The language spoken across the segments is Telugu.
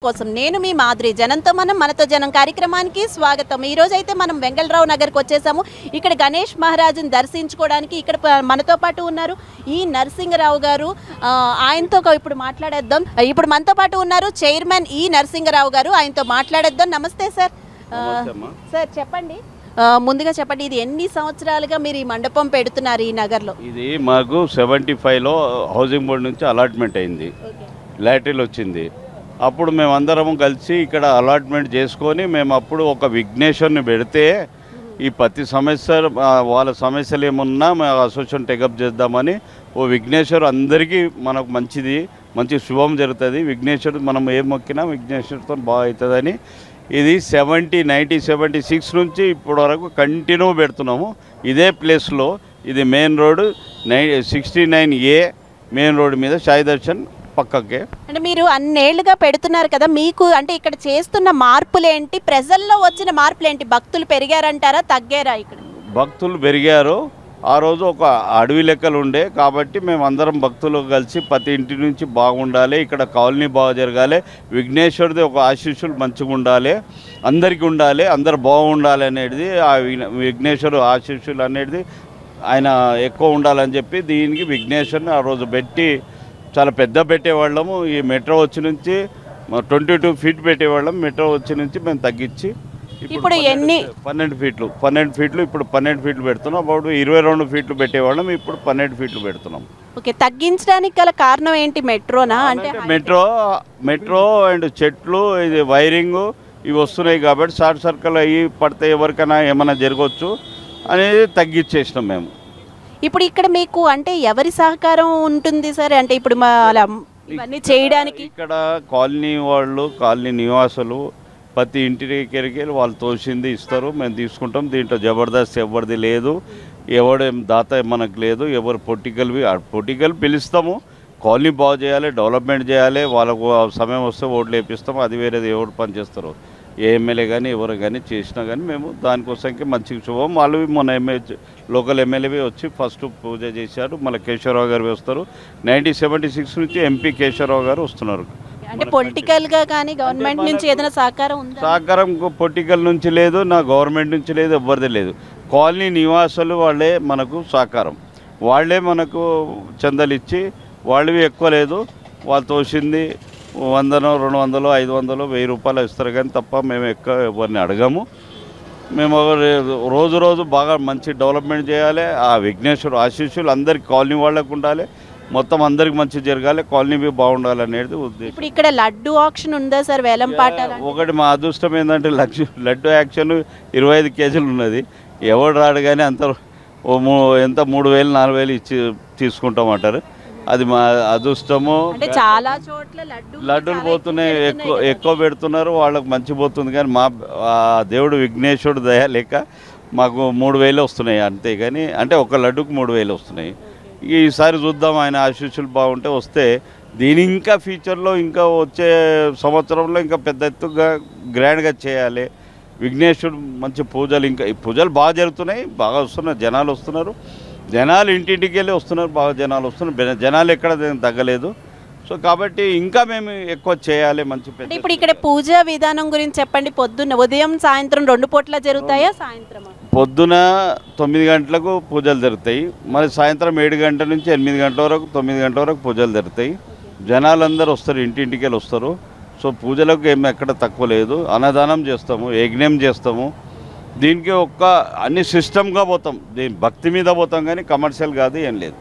కోసం నేను మీ మాధురి. జనంతో మనం మనతో జనం కార్యక్రమానికి స్వాగతం. ఈ రోజు అయితే మనం వెంగళరావు నగర్కి వచ్చేసాము. ఇక్కడ గణేష్ మహారాజుని దర్శించుకోవడానికి ఇక్కడ మనతో పాటు ఉన్నారు ఈ నరసింగరావు గారు. ఆయనతో ఇప్పుడు మాట్లాడేద్దాం. ఇప్పుడు మనతో పాటు ఉన్నారు చైర్మన్ ఈ నరసింగరావు గారు. ఆయనతో మాట్లాడేద్దాం. నమస్తే సార్. సార్ చెప్పండి, ముందుగా చెప్పండి, ఇది ఎన్ని సంవత్సరాలుగా మీరు ఈ మండపం పెడుతున్నారు ఈ నగర్లో? ఇది మాకు 75లో హౌసింగ్ బోర్డు నుంచి అలాట్మెంట్ అయింది, లాటరీలు వచ్చింది. అప్పుడు మేమందరం కలిసి ఇక్కడ అలాట్మెంట్ చేసుకొని మేము అప్పుడు ఒక విఘ్నేశ్వరుని పెడితే ఈ ప్రతి సమస్య వాళ్ళ సమస్యలు ఏమున్నా మేము అసోసియేషన్ టేకప్ చేద్దామని ఓ విఘ్నేశ్వరు అందరికీ మనకు మంచి శుభం జరుగుతుంది. విఘ్నేశ్వరుడు మనం ఏం మొక్కినా విఘ్నేశ్వరుడితో బాగా అవుతుందని ఇది 1976 నుంచి ఇప్పటి వరకు కంటిన్యూ పెడుతున్నాము ఇదే ప్లేస్లో. ఇది main road 69A main road మీద సాయి దర్శన్ పక్కకే. అంటే మీరు అన్నేళ్లుగా పెడుతున్నారు కదా, మీకు అంటే ఇక్కడ చేస్తున్న మార్పులు ఏంటి, ప్రజల్లో వచ్చిన మార్పులు ఏంటి? భక్తులు పెరిగారంటారా, తగ్గారా? ఇక్కడ భక్తులు పెరిగారు. ఆ రోజు ఒక అడవి లెక్కలు ఉండే కాబట్టి మేము అందరం భక్తులు కలిసి ప్రతి ఇంటి నుంచి బాగుండాలి, ఇక్కడ కాలనీ బాగా జరగాలి, విఘ్నేశ్వరుది ఒక ఆశీస్సులు మంచిగా ఉండాలి, అందరికీ ఉండాలి, అందరు బాగుండాలి అనేది ఆ విఘ్నేశ్వరు ఆశీస్సులు అనేది ఆయన ఎక్కువ ఉండాలని చెప్పి దీనికి విఘ్నేశ్వరుని ఆ రోజు పెట్టి చాలా పెద్ద పెట్టేవాళ్ళము. ఈ మెట్రో వచ్చి నుంచి 22 ఫీట్ పెట్టేవాళ్ళం, మెట్రో వచ్చి నుంచి మేము తగ్గించి ఇప్పుడు ఎన్ని 12 ఫీట్లు ఇప్పుడు 12 ఫీట్లు పెడుతున్నాం. అప్పుడు 22 ఫీట్లు పెట్టేవాళ్ళం, ఇప్పుడు 12 ఫీట్లు పెడుతున్నాం. ఓకే, తగ్గించడానికి గల కారణం ఏంటి? మెట్రోనా? అంటే మెట్రో అండ్ చెట్లు, ఇది వైరింగ్ ఇవి వస్తున్నాయి కాబట్టి షార్ట్ సర్కిల్ అయ్యి పడితే ఎవరికైనా ఏమైనా జరగవచ్చు అనేది తగ్గించేసినాం మేము. ఇప్పుడు ఇక్కడ మీకు అంటే ఎవరి సహకారం ఉంటుంది సార్? అంటే ఇప్పుడు ఇవన్నీ చేయడానికి ఇక్కడ కాలనీ వాళ్ళు, కాలనీ నివాసులు ప్రతి ఇంటికి వాళ్ళు తోసింది ఇస్తారు, మేము తీసుకుంటాం. దీంట్లో జబర్దస్త్ ఎవరిది లేదు, ఎవడేం దాత మనకు లేదు. ఎవరు పొలిటికల్ పిలుస్తాము, కాలనీ బాగు చేయాలి, డెవలప్మెంట్ చేయాలి, వాళ్ళకు సమయం వస్తే ఓట్లు వేపిస్తాము. అది వేరేది ఎవరు పని చేస్తారు, ఏ ఎమ్మెల్యే కానీ ఎవరు కానీ చేసినా కానీ మేము దానికోసంకి మంచిగా శుభం. వాళ్ళు మన లోకల్ ఎమ్మెల్యేవి వచ్చి ఫస్ట్ పూజ చేశారు. మళ్ళీ కేశవరావు గారు వస్తారు. 1976 నుంచి ఎంపీ కేశవరావు గారు వస్తున్నారు. అంటే పొలిటికల్గా కానీ గవర్నమెంట్ నుంచి ఏదైనా సహకారం ఉందా? సహకారం పొలిటికల్ నుంచి లేదు, నా గవర్నమెంట్ నుంచి లేదు, ఎవరిది లేదు. కాలనీ నివాసులు వాళ్ళే మనకు సహకారం, వాళ్ళే మనకు చందాలు ఇచ్చి, వాళ్ళవి ఎక్కువ లేదు, వాళ్ళు తోసింది 100, 200, 500, 1000 రూపాయలు ఇస్తారు కానీ తప్ప మేము ఎక్కువ ఎవరిని అడగము. మేము రోజు బాగా మంచి డెవలప్మెంట్ చేయాలి. ఆ విఘ్నేశ్వరు ఆశీస్సులు అందరికి కాలనీ వాళ్ళకు ఉండాలి, మొత్తం అందరికి మంచి జరగాలి, కాలనీ బాగుండాలి అనేది ఉద్దేశం. ఇప్పుడు ఇక్కడ లడ్డు ఆక్షన్ ఉందా సార్? వేలం పాట ఒకటి మా అదృష్టం ఏంటంటే లడ్డు యాక్షన్ 25 కేజీలు ఉన్నది. ఎవడు రాడు కానీ ఎంత 3000, 4000 ఇచ్చి తీసుకుంటామంటారు. అది మా అదృష్టము. అంటే చాలా చోట్ల లడ్డూలు పోతున్నాయి, ఎక్కువ పెడుతున్నారు, వాళ్ళకి మంచి పోతుంది. కానీ మా దేవుడు విఘ్నేశ్వరుడు దయ లేక మాకు 3000 వస్తున్నాయి అంతే. కానీ అంటే ఒక లడ్డుకు 3000 వస్తున్నాయి. ఈసారి చూద్దాం, ఆయన ఆశీస్సులు బాగుంటే వస్తే దీని ఇంకా ఫ్యూచర్లో ఇంకా వచ్చే సంవత్సరంలో ఇంకా పెద్ద ఎత్తుగా గ్రాండ్గా చేయాలి. విఘ్నేశ్వరుడు మంచి పూజలు, ఇంకా ఈ పూజలు బాగా జరుగుతున్నాయి, బాగా వస్తున్నారు, జనాలు వస్తున్నారు, జనాలు ఇంటింటికి వెళ్ళి వస్తున్నారు, బాగా జనాలు వస్తున్నారు, జనాలు ఎక్కడ తగ్గలేదు. సో కాబట్టి ఇంకా మేము ఎక్కువ చేయాలి మంచి పెద్ద. ఇప్పుడు ఇక్కడ పూజా విధానం గురించి చెప్పండి. ఉదయం సాయంత్రం 2 పూట్ల జరుగుతాయా? సాయంత్రం పొద్దున 9 గంటలకు పూజలు జరుగుతాయి, మరి సాయంత్రం 7 గంటల నుంచి 8 గంటల వరకు 9 గంటల వరకు పూజలు జరుగుతాయి. జనాలందరూ వస్తారు, ఇంటింటికి వెళ్ళి వస్తారు. సో పూజలకు ఏమి ఎక్కడ తక్కువ లేదు. అన్నదానం చేస్తాము, యజ్ఞం చేస్తాము. దీనికి అన్ని సిస్టమ్గా పోతాం, దీని భక్తి మీద పోతాం కానీ కమర్షియల్ కాదు, ఏం లేదు.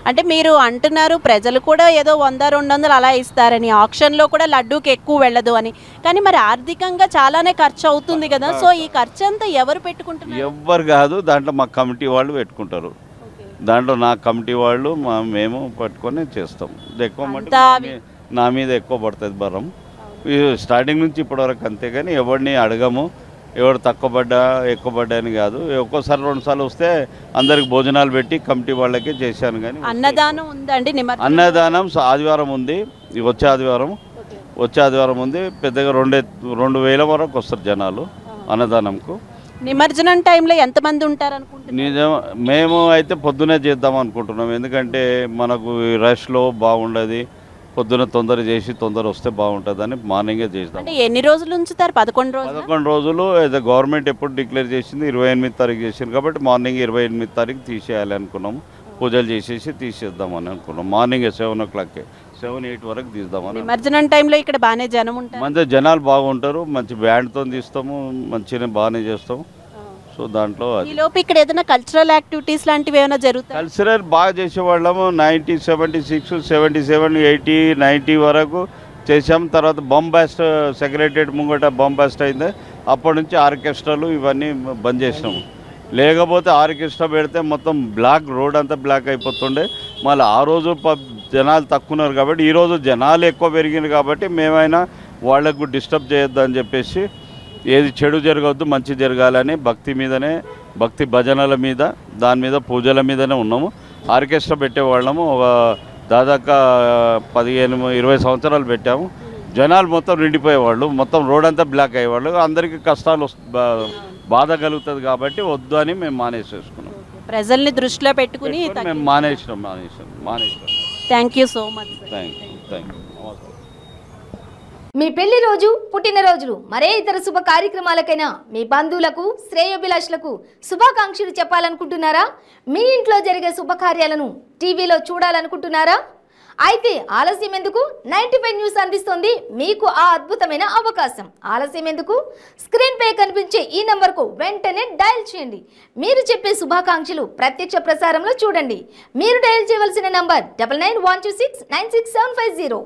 అంటే మీరు అంటున్నారు ప్రజలు కూడా ఏదో 100-200 అలా ఇస్తారని, ఆక్షన్లో కూడా లడ్డూకి ఎక్కువ వెళ్ళదు అని. కానీ మరి ఆర్థికంగా చాలానే ఖర్చు అవుతుంది కదా, సో ఈ ఖర్చు అంతా ఎవరు పెట్టుకుంటున్నారు? ఎవ్వరు కాదు, దాంట్లో మా కమిటీ వాళ్ళు పెట్టుకుంటారు. దాంట్లో నా కమిటీ వాళ్ళు మేము పట్టుకొని చేస్తాం. ఎక్కువ నా మీద ఎక్కువ పడుతుంది భారం స్టార్టింగ్ నుంచి ఇప్పటివరకు, అంతేగాని ఎవరిని అడగము. ఎవరు తక్కువ పడ్డా ఎక్కువ పడ్డా అని కాదు. ఒక్కోసారి 2 సార్లు వస్తే అందరికి భోజనాలు పెట్టి కమిటీ వాళ్ళకే చేశాను. కానీ అన్నదానం ఉందండి? అన్నదానం ఆదివారం ఉంది, వచ్చే ఆదివారం ఉంది. పెద్దగా 2000 వరకు వస్తారు జనాలు అన్నదానంకు. నిమజ్జనం టైంలో ఎంతమంది ఉంటారు అనుకుంటున్నారు? మేము అయితే పొద్దునే చేద్దాం అనుకుంటున్నాం, ఎందుకంటే మనకు రష్లో బాగుండదు. పొద్దున తొందర చేసి తొందర వస్తే బాగుంటుందని మార్నింగే చేస్తాం. అంటే ఎన్ని రోజులు ఉంచుతారు? 11 రోజులు. 11 రోజులు అయితే గవర్నమెంట్ ఎప్పుడు డిక్లేర్ చేసింది 28 తారీఖు చేసింది కాబట్టి మార్నింగ్ 28 తారీఖు తీసేయాలి అనుకున్నాము. పూజలు చేసేసి తీసేద్దామని అనుకున్నాం. మార్నింగ్ 7 o'clock 7-8 వరకు తీద్దామని. నిమజ్జనం టైంలో ఇక్కడ బాగానే జనం ఉంటారు. మంచి జనాలు బాగుంటారు. మంచి బ్యాండ్తో తీస్తాము, మంచిగా బాగానే చేస్తాము. సో దాంట్లో ఈలోపు ఇక్కడ ఏదైనా కల్చరల్ యాక్టివిటీస్ లాంటివి ఏమైనా జరుగుతాయి? కల్చరల్ బాగా చేసేవాళ్ళము. 1976, 77, 80, 90 వరకు చేసాం. తర్వాత బాంబాస్ట్ సెక్రటరియట్ ముంగట బాంబాస్ట్ అయింది. అప్పటి నుంచి ఆర్కెస్ట్రాలు ఇవన్నీ బంద్ చేసినాము. లేకపోతే ఆర్కెస్ట్రా పెడితే మొత్తం బ్లాక్ రోడ్ అంతా బ్లాక్ అయిపోతుండే. మళ్ళీ ఆ రోజు జనాలు తక్కువ ఉన్నారు కాబట్టి ఈరోజు జనాలు ఎక్కువ పెరిగింది కాబట్టి మేమైనా వాళ్లకు డిస్టర్బ్ చేయొద్దని చెప్పేసి ఏది చెడు జరగవద్దు మంచి జరగాలని భక్తి మీదనే, భక్తి భజనల మీద, దాని మీద పూజల మీదనే ఉన్నాము. ఆర్కెస్ట్రా పెట్టేవాళ్ళము. ఒక దాదాపు 15-20 సంవత్సరాలు పెట్టాము. జనాలు మొత్తం నిండిపోయేవాళ్ళు, మొత్తం రోడ్ అంతా బ్లాక్ అయ్యేవాళ్ళు. అందరికీ కష్టాలు బాధ కలుగుతుంది కాబట్టి వద్దు అని మేము మానేసేసుకున్నాం. ప్రజల్ని దృష్టిలో పెట్టుకుని మేము మానేసినాం. Thank you so much. Thank you. మీ పెళ్లి రోజు, పుట్టినరోజులు, మరే ఇతర శుభ కార్యక్రమాలకైనా మీ బంధువులకు, శ్రేయోభిలాషులకు శుభాకాంక్షలు చెప్పాలనుకుంటున్నారా? మీ ఇంట్లో జరిగే శుభకార్యాలను టీవీలో చూడాలనుకుంటున్నారా? అయితే ఆలస్యం ఎందుకు? 95 న్యూస్ అందిస్తుంది మీకు ఆ అద్భుతమైన అవకాశం. ఆలస్యం ఎందుకు? స్క్రీన్ పై కనిపించే ఈ నంబర్కు వెంటనే డయల్ చేయండి. మీరు చెప్పే శుభాకాంక్షలు ప్రత్యక్ష ప్రసారంలో చూడండి. మీరు డయల్ చేయవలసిన నంబర్ 9912696750.